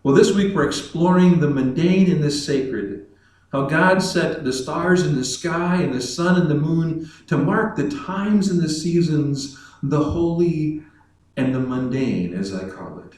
Well, this week we're exploring the mundane and the sacred, how God set the stars in the sky and the sun and the moon to mark the times and the seasons, the holy and the mundane, as I call it.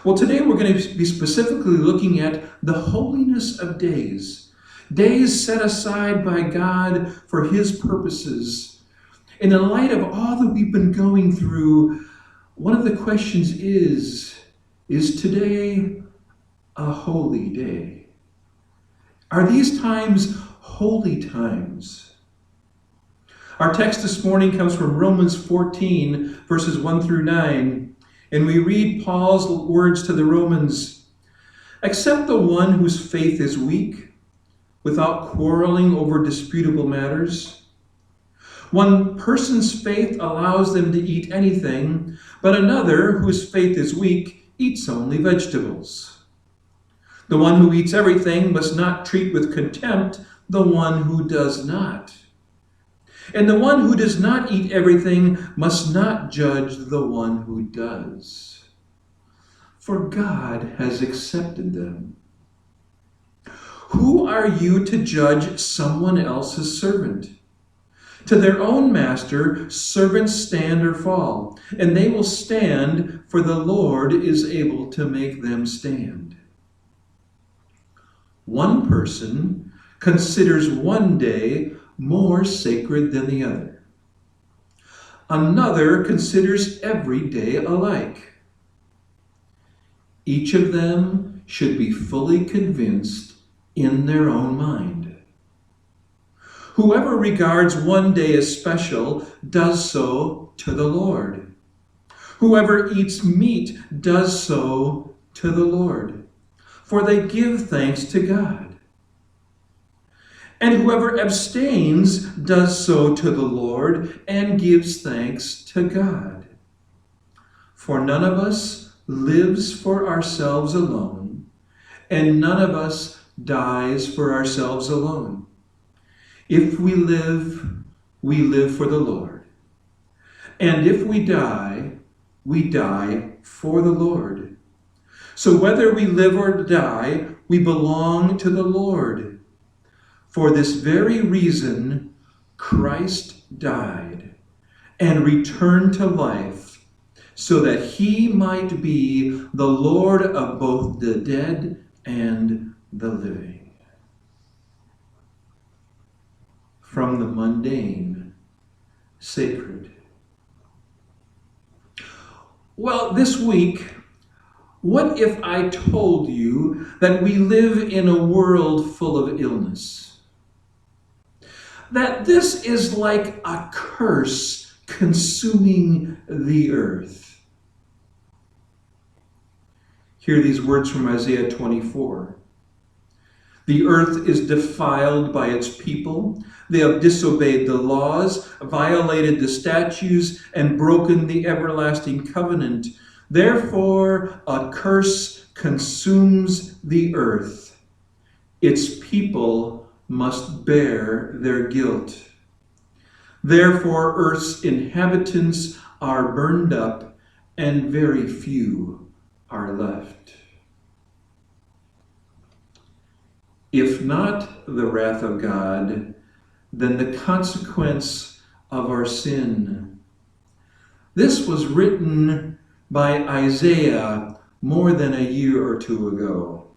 Well, today we're going to be specifically looking at the holiness of days, days set aside by God for His purposes. And in light of all that we've been going through, one of the questions is today a holy day? Are these times holy times? Our text this morning comes from Romans 14, verses 1 through 9, and we read Paul's words to the Romans. Accept the one whose faith is weak, without quarreling over disputable matters. One person's faith allows them to eat anything, but another whose faith is weak eats only vegetables. The one who eats everything must not treat with contempt the one who does not. And the one who does not eat everything must not judge the one who does. For God has accepted them. Who are you to judge someone else's servant? To their own master, servants stand or fall, and they will stand, for the Lord is able to make them stand. One person considers one day more sacred than the other. Another considers every day alike. Each of them should be fully convinced in their own mind. Whoever regards one day as special does so to the Lord. Whoever eats meat does so to the Lord, for they give thanks to God. And whoever abstains does so to the Lord and gives thanks to God. For none of us lives for ourselves alone, and none of us dies for ourselves alone. If we live for the Lord. And if we die for the Lord. So whether we live or die, we belong to the Lord. For this very reason, Christ died and returned to life, so that He might be the Lord of both the dead and the living. From the mundane, sacred. Well, this week, what if I told you that we live in a world full of illness? That this is like a curse consuming the earth. Hear these words from Isaiah 24. The earth is defiled by its people. They have disobeyed the laws, violated the statutes, and broken the everlasting covenant. Therefore, a curse consumes the earth. Its people must bear their guilt. Therefore, earth's inhabitants are burned up, and very few are left. If not the wrath of God, then the consequence of our sin. This was written by Isaiah more than a year or two ago.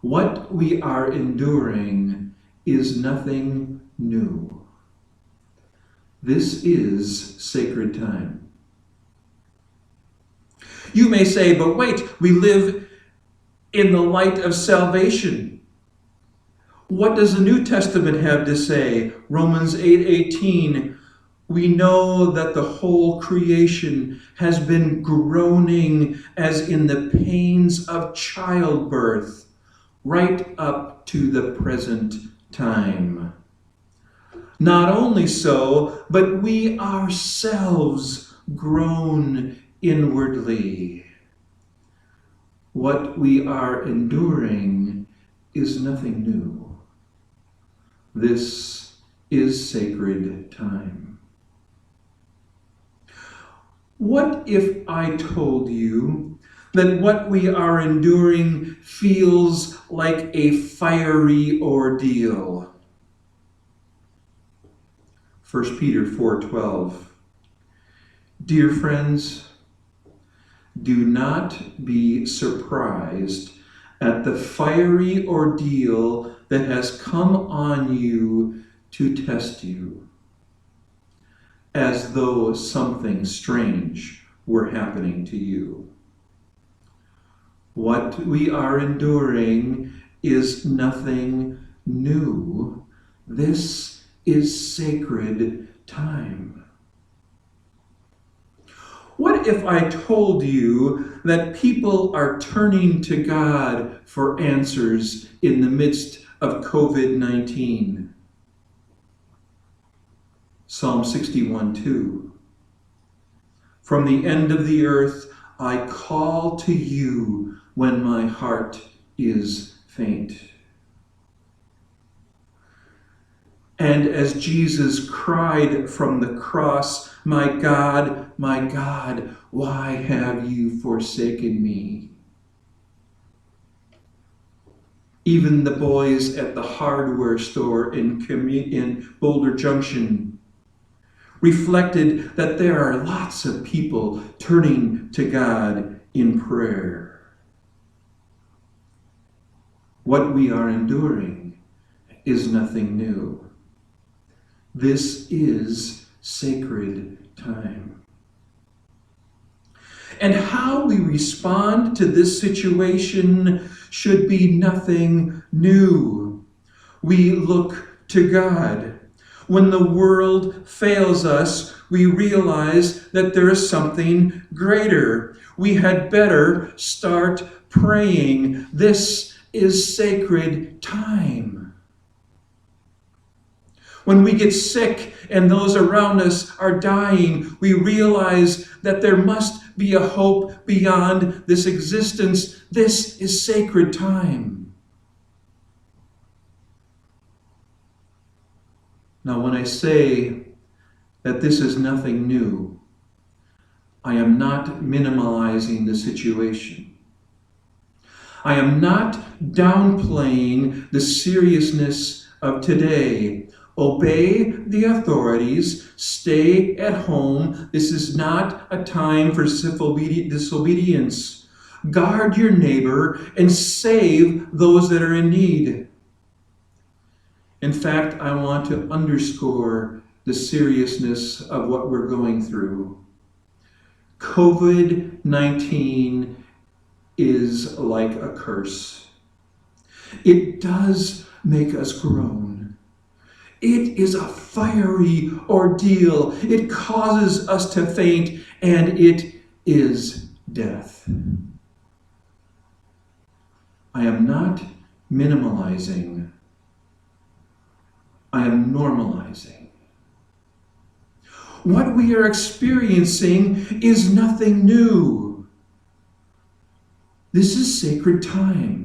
What we are enduring is nothing new. This is sacred time. You may say, but wait, we live in the light of salvation. What does the New Testament have to say? Romans 8:18. We know that the whole creation has been groaning as in the pains of childbirth, right up to the present time. Not only so, but we ourselves groan inwardly. What we are enduring is nothing new. This is sacred time. What if I told you that what we are enduring feels like a fiery ordeal. 1 Peter 4:12. Dear friends, do not be surprised at the fiery ordeal that has come on you to test you, as though something strange were happening to you. What we are enduring is nothing new. This is sacred time. What if I told you that people are turning to God for answers in the midst of COVID-19? Psalm 61:2. From the end of the earth I call to you when my heart is faint. And as Jesus cried from the cross, my God, why have you forsaken me? Even the boys at the hardware store in Boulder Junction reflected that there are lots of people turning to God in prayer. What we are enduring is nothing new. This is sacred time. And how we respond to this situation should be nothing new. We look to God. When the world fails us, we realize that there is something greater. We had better start praying. This is sacred time. When we get sick and those around us are dying, we realize that there must be a hope beyond this existence. This is sacred time. Now, when I say that this is nothing new, I am not minimalizing the situation. I am not downplaying the seriousness of today. Obey the authorities. Stay at home. This is not a time for disobedience. Guard your neighbor and save those that are in need. In fact, I want to underscore the seriousness of what we're going through. COVID-19 is like a curse. It does make us groan. It is a fiery ordeal. It causes us to faint, and it is death. I am not minimalizing. I am normalizing. What we are experiencing is nothing new. This is sacred time.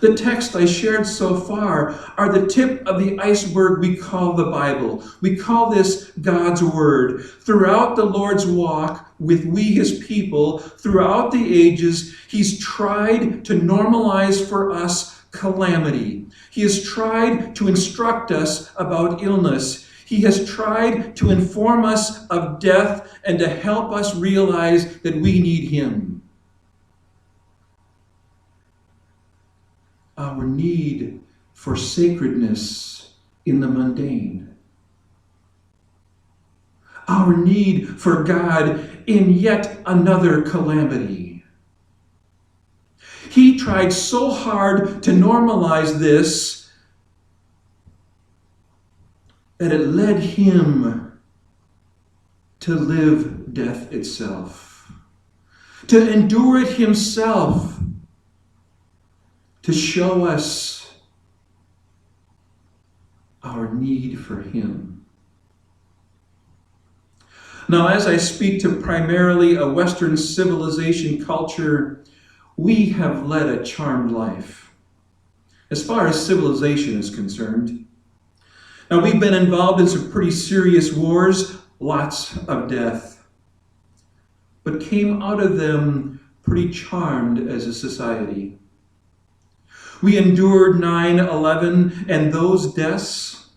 The text I shared so far are the tip of the iceberg we call the Bible. We call this God's Word. Throughout the Lord's walk with we, His people, throughout the ages, He's tried to normalize for us calamity. He has tried to instruct us about illness. He has tried to inform us of death and to help us realize that we need Him. Our need for sacredness in the mundane. Our need for God in yet another calamity. He tried so hard to normalize this that it led him to live death itself, to endure it himself, to show us our need for Him. Now, as I speak to primarily a Western civilization culture, we have led a charmed life, as far as civilization is concerned. Now, we've been involved in some pretty serious wars, lots of death. but came out of them pretty charmed as a society. We endured 9/11 and those deaths,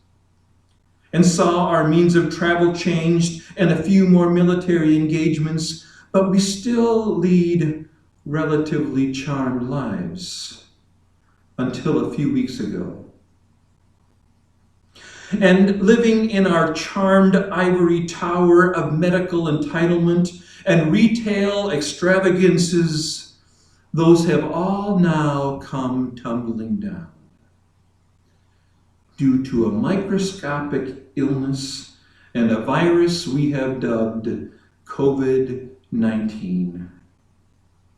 and saw our means of travel changed and a few more military engagements, but we still lead relatively charmed lives until a few weeks ago. And living in our charmed ivory tower of medical entitlement and retail extravagances, those have all now come tumbling down due to a microscopic illness and a virus we have dubbed COVID-19.